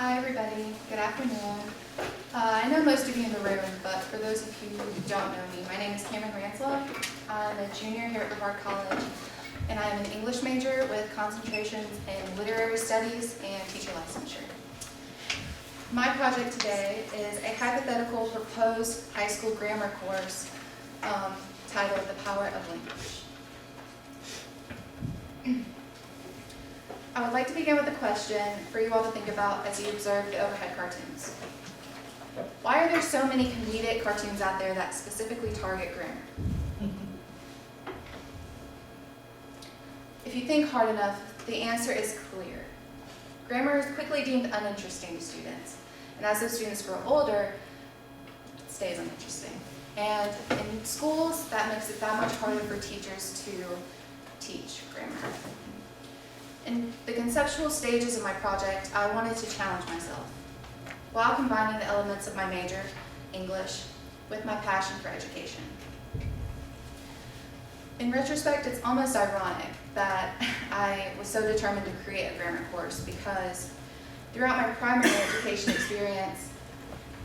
Hi everybody, good afternoon. I know most of you in the room, but for those of you who don't know me, my name is Ranslow. I'm a junior here at Brevard College, and I am an English major with concentrations in literary studies and teacher licensure. My project today is a hypothetical proposed high school grammar course titled The Power of Language. I would like to begin with a question for you all to think about as you observe the overhead cartoons. Why are there so many comedic cartoons out there that specifically target grammar? If you think hard enough, the answer is clear. Grammar is quickly deemed uninteresting to students, and as those students grow older, it stays uninteresting. And in schools, that makes it that much harder for teachers to teach grammar. In the conceptual stages of my project, I wanted to challenge myself while combining the elements of my major, English, with my passion for education. In retrospect, it's almost ironic that I was so determined to create a grammar course because throughout my primary education experience,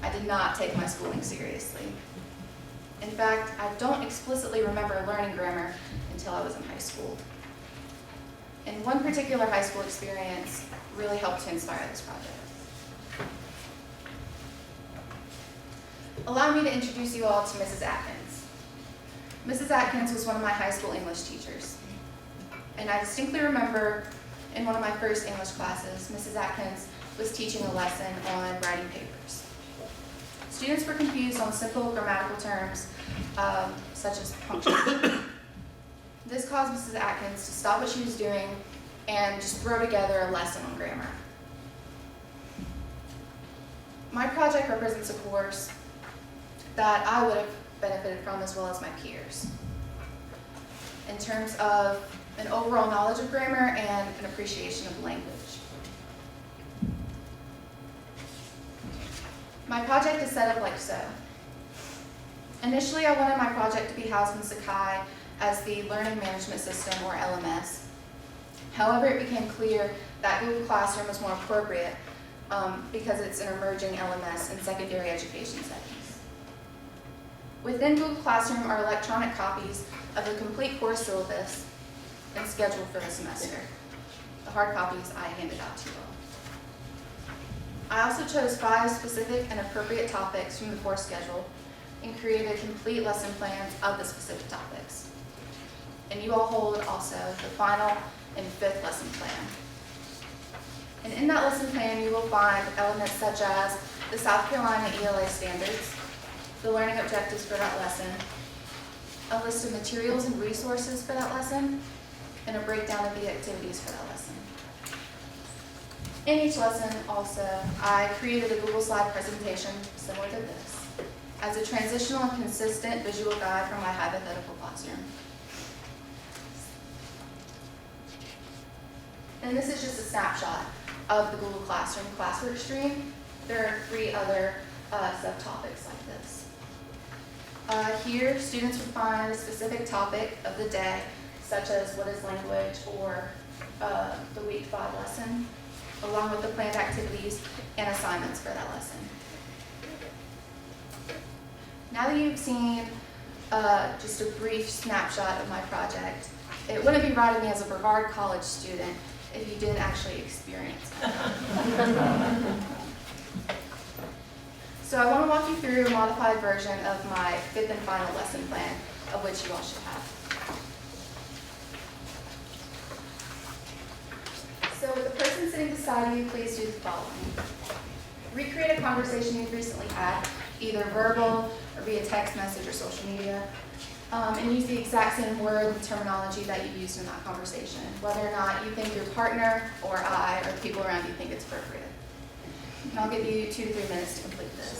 I did not take my schooling seriously. In fact, I don't explicitly remember learning grammar until I was in high school. And one particular high school experience really helped to inspire this project. Allow me to introduce you all to Mrs. Atkins. Mrs. Atkins was one of my high school English teachers. And I distinctly remember in one of my first English classes, Mrs. Atkins was teaching a lesson on writing papers. Students were confused on simple grammatical terms such as punctuation. This caused Mrs. Atkins to stop what she was doing and just throw together a lesson on grammar. My project represents a course that I would have benefited from as well as my peers in terms of an overall knowledge of grammar and an appreciation of language. My project is set up like so. Initially, I wanted my project to be housed in Sakai as the Learning Management System, or LMS. However, it became clear that Google Classroom was more appropriate because it's an emerging LMS in secondary education settings. Within Google Classroom are electronic copies of the complete course syllabus and schedule for the semester. The hard copies I handed out to you all. I also chose 5 specific and appropriate topics from the course schedule and created complete lesson plans of the specific topics. And you all hold also the final and 5th lesson plan. And in that lesson plan, you will find elements such as the South Carolina ELA standards, the learning objectives for that lesson, a list of materials and resources for that lesson, and a breakdown of the activities for that lesson. In each lesson, also, I created a Google slide presentation similar to this as a transitional and consistent visual guide for my hypothetical classroom. And this is just a snapshot of the Google Classroom classwork stream. There are 3 other subtopics like this. Here, students would find a specific topic of the day, such as what is language or the week 5 lesson, along with the planned activities and assignments for that lesson. Now that you've seen just a brief snapshot of my project, it wouldn't be right of me as a Brevard College student if you didn't actually experience it. So I want to walk you through a modified version of my 5th and final lesson plan, of which you all should have. So with the person sitting beside you, please do the following. Recreate a conversation you've recently had, either verbal or via text message or social media, and use the exact same word and terminology that you used in that conversation, whether or not you think your partner or I or the people around you think it's appropriate. And I'll give you 2 to 3 minutes to complete this.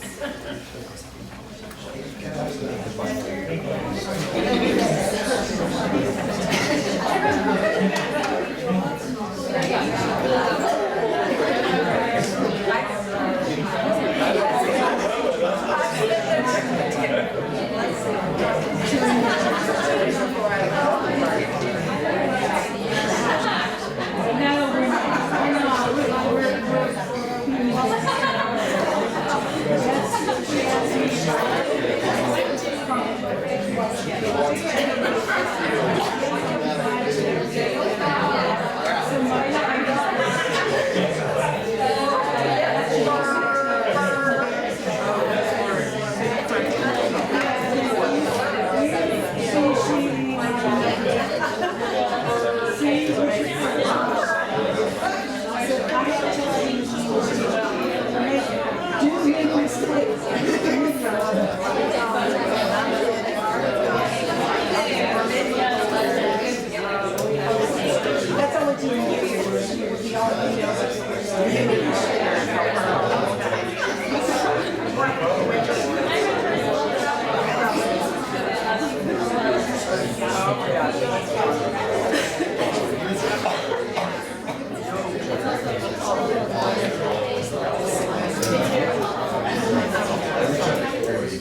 No, we're not.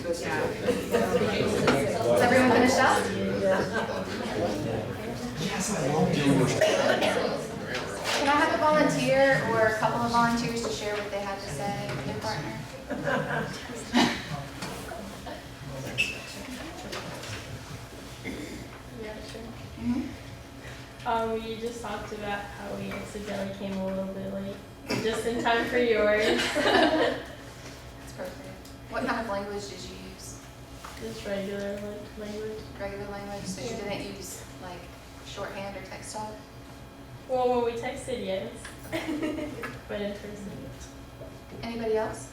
Is everyone finished up? Can I have a volunteer or a couple of volunteers to share what they had to say with their partner? Yeah, sure. We just talked about how we accidentally came a little bit late, just in time for yours. That's perfect. What kind of language did you use? Just regular language. Regular language, so you didn't use like shorthand or text talk? Well, when we texted, yes, but in person. Anybody else?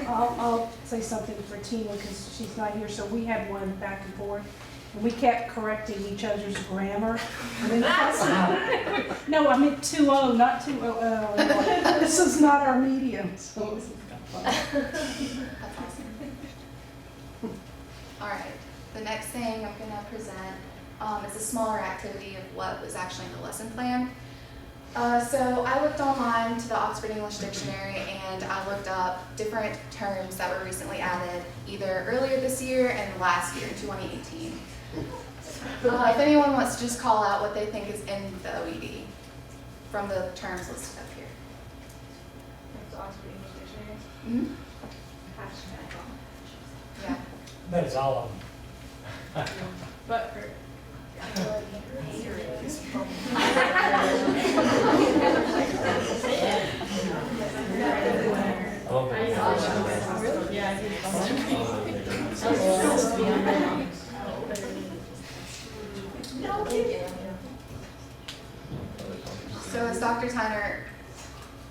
I'll say something for Tina because she's not here. So we had one back and forth, and we kept correcting each other's grammar. And then no, I meant 2-0, not 2-0. This is not our medium. So this is kind of fun. That's awesome. All right, the next thing I'm going to present is a smaller activity of what was actually in the lesson plan. So I looked online to the Oxford English Dictionary and I looked up different terms that were recently added either earlier this year and last year in 2018. If anyone wants to just call out what they think is in the OED from the terms listed up here. That's the Oxford English Dictionary. Mm-hmm. Yeah. That is all of them. But for So as Dr. Tyner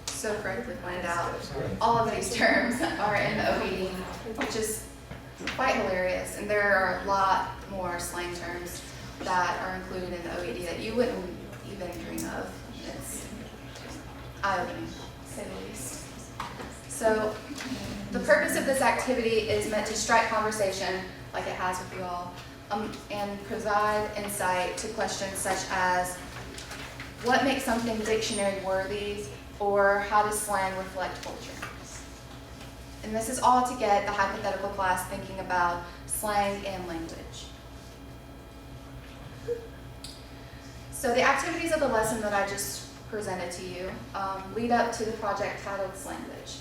so correctly pointed out, all of these terms are in the OED, which is quite hilarious, and there are a lot more slang terms that are included in the OED that you wouldn't even dream of. It's eye-opening, to say the least. So the purpose of this activity is meant to strike conversation, like it has with you all, and provide insight to questions such as, what makes something dictionary worthy, or how does slang reflect culture? And this is all to get the hypothetical class thinking about slang and language. So the activities of the lesson that I just presented to you lead up to the project titled Slanguage.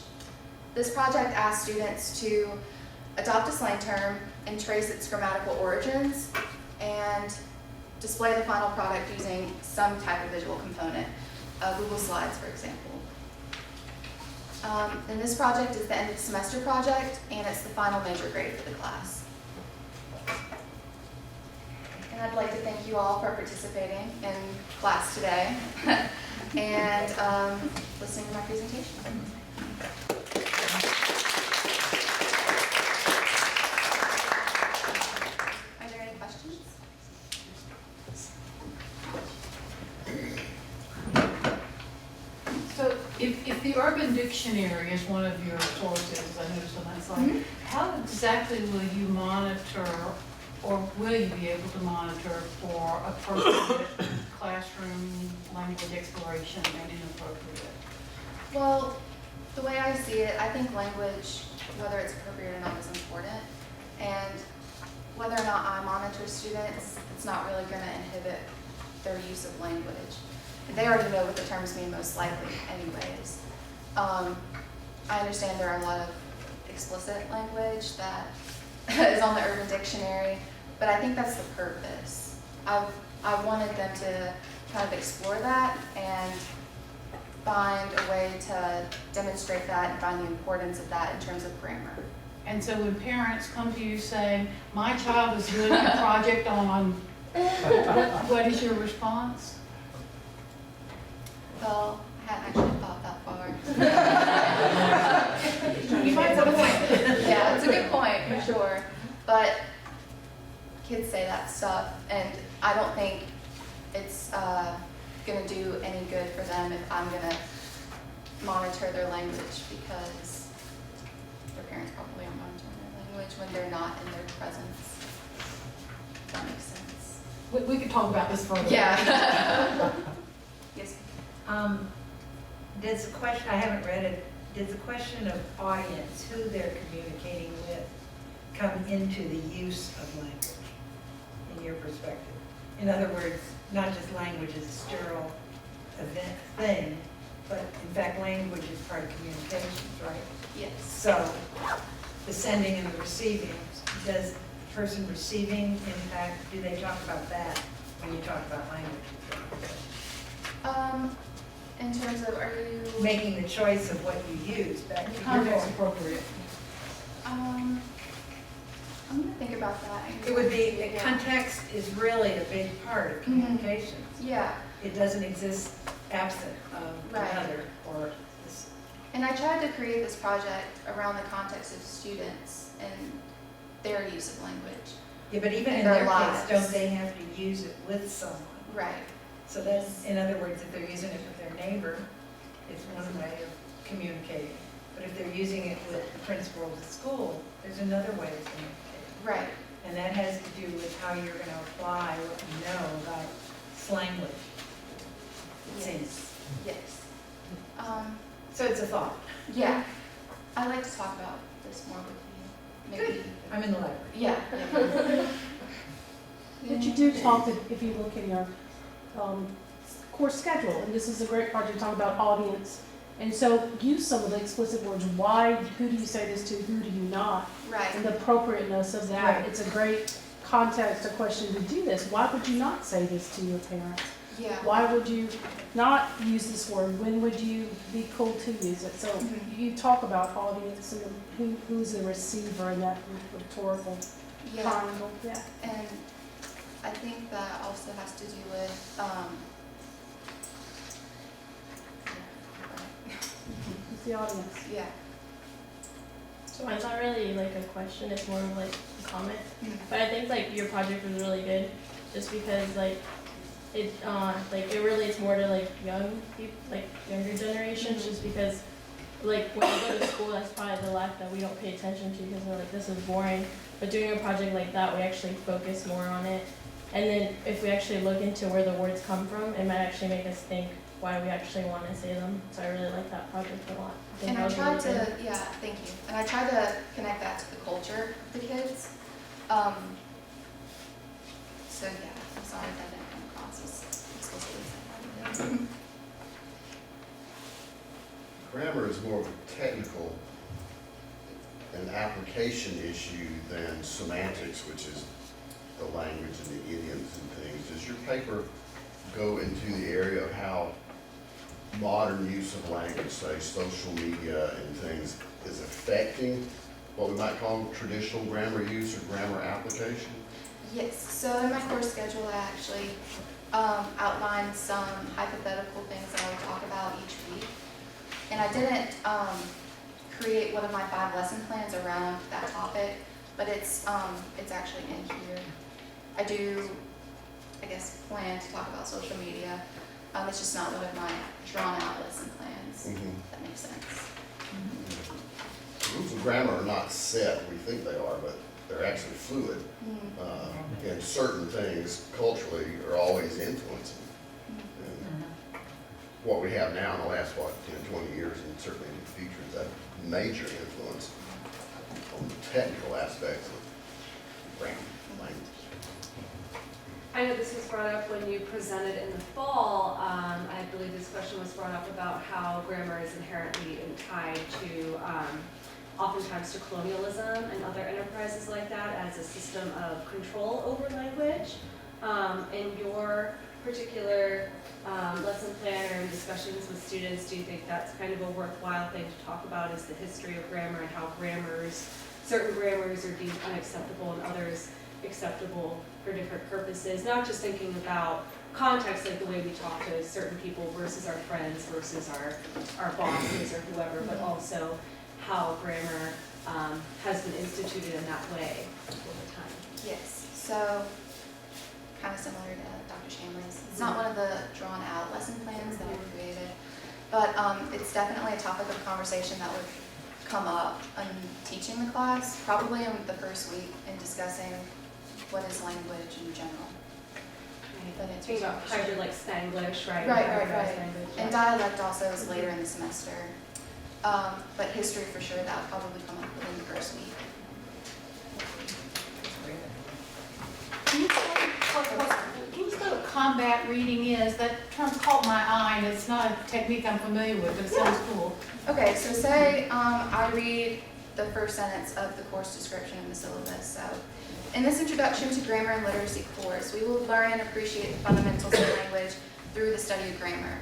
This project asks students to adopt a slang term and trace its grammatical origins and display the final product using some type of visual component, Google Slides, for example. And this project is the end of semester project, and it's the final major grade for the class. And I'd like to thank you all for participating in class today and listening to my presentation. Are there any questions? So if the Urban Dictionary is one of your sources, I noticed on that slide, how exactly will you monitor, or will you be able to monitor for appropriate classroom language exploration and inappropriate? Well, the way I see it, I think language, whether it's appropriate or not, is important. And whether or not I monitor students, it's not really going to inhibit their use of language. They already know what the terms mean most likely anyways. I understand there are a lot of explicit language that is on the Urban Dictionary, but I think that's the purpose. I wanted them to kind of explore that and find a way to demonstrate that and find the importance of that in terms of grammar. And so when parents come to you saying, my child is doing a project on, what is your response? Well, I hadn't actually thought that far. You might have a point. Yeah, it's a good point, for sure. But kids say that stuff, and I don't think it's gonna do any good for them if I'm gonna monitor their language, because their parents probably aren't monitoring their language when they're not in their presence. If that makes sense. We could talk about this further. Yeah. Yes. Does the question, I haven't read it, does the question of audience, who they're communicating with, come into the use of language, in your perspective? In other words, not just language is a sterile event thing, but in fact, language is part of communications, right? Yes. So, the sending and the receiving, does the person receiving impact, do they talk about that when you talk about language? In terms of, are you? Making the choice of what you use, back to your Context point. appropriate. I'm gonna think about that. It would be, the Yeah. context is really a big part of communications. Yeah, It doesn't exist absent of Right. another or this. and I tried to create this project around the context of students and their use of language. Yeah, but even in Their their case, lives. don't they have to use it with someone? Right. So that's, in other words, if they're using it with their neighbor, it's one way of communicating. But if they're using it with the principal of the school, there's another way of communicating. Right. And that has to do with how you're gonna apply what you know about slanguage. It seems. Yes. So it's a thought. Yeah. I'd like to talk about this more with you. Maybe. I'm in the library. Yeah. Yeah. But you do talk, if you look in your course schedule, and this is a great part, you talk about audience. And so use some of the explicit words, why, who do you say this to, who do you not? Right. And the appropriateness of that. Right. It's a great context or question to do this. Why would you not say this to your parents? Yeah. Why would you not use this word? When would you be cool to use it? So Mhm. you talk about audience and who's the receiver in that rhetorical Yeah. triangle. Yeah. And I think that also has to do with, Who's the audience? yeah. So mine's not really like a question, it's more of like a comment. Mhm. But I think like your project was really good, just because like it relates more to like young people, like younger generations, just because like when we go to school, that's probably the lack that we don't pay attention to because we're like, this is boring. But doing a project like that, we actually focus more on it. And then if we actually look into where the words come from, it might actually make us think why we actually want to say them. So I really like that project a lot. think And that I was tried really to, good. yeah, thank you. And I tried to connect that to the culture of the kids. So yeah, I'm sorry if that didn't come across as explicitly said. Grammar is more of a technical and application issue than semantics, which is the language and the idioms and things. Does your paper go into the area of how modern use of language, say social media and things, is affecting what we might call traditional grammar use or grammar application? Yes, so in my course schedule, I actually outlined some hypothetical things that I would talk about each week. And I didn't create one of my 5 lesson plans around that topic, but it's actually in here. I do, I guess, plan to talk about social media. It's just not one of my drawn out lesson plans, if that makes sense. Rules of grammar are not set, we think they are, but they're actually fluid. And certain things culturally are always influencing. And what we have now in the last, 10, 20 years, and certainly in the future, is that major influence on the technical aspects of grammar, language. I know this was brought up when you presented in the fall. I believe this question was brought up about how grammar is inherently tied to, oftentimes to colonialism and other enterprises like that as a system of control over language. In your particular lesson plan or in discussions with students, do you think that's kind of a worthwhile thing to talk about, is the history of grammar and how certain grammars are deemed unacceptable and others acceptable for different purposes, not just thinking about context like the way we talk to certain people versus our friends versus our bosses or whoever, but also how grammar has been instituted in that way over time. Yes, so kind of similar to Dr. Shamley's. It's not one of the drawn out lesson plans that I've created, but it's definitely a topic of conversation that would come up in teaching the class, probably in the first week in discussing what is language in general. But it's Think about hybrid like Spanglish, right? Right. Spanglish, And dialect also is later in the semester. But history for sure, that would probably come up within the first week. Can you explain what combat reading is? That term caught my eye, and it's not a technique I'm familiar with, but it sounds cool. Okay, so say I read the first sentence of the course description in the syllabus. So, in this introduction to grammar and literacy course, we will learn and appreciate the fundamentals of language through the study of grammar.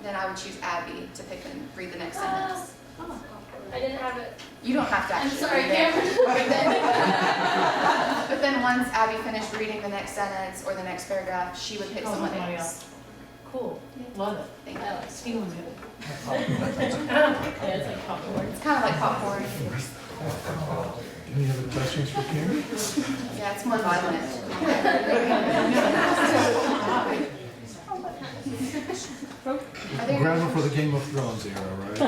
Then I would choose Abby to pick and read the next sentence. I didn't have it. You don't have to I'm actually sorry, read it. Cameron. But then once Abby finished reading the next sentence or the next paragraph, she would pick Oh, someone somebody else. Cool, love it. Thank you. Stealing it. Yeah, it's like popcorn. It's kind of like popcorn. Any other questions for Karen? Yeah, it's more violent. Are there Grammar for the Game of Thrones era, right?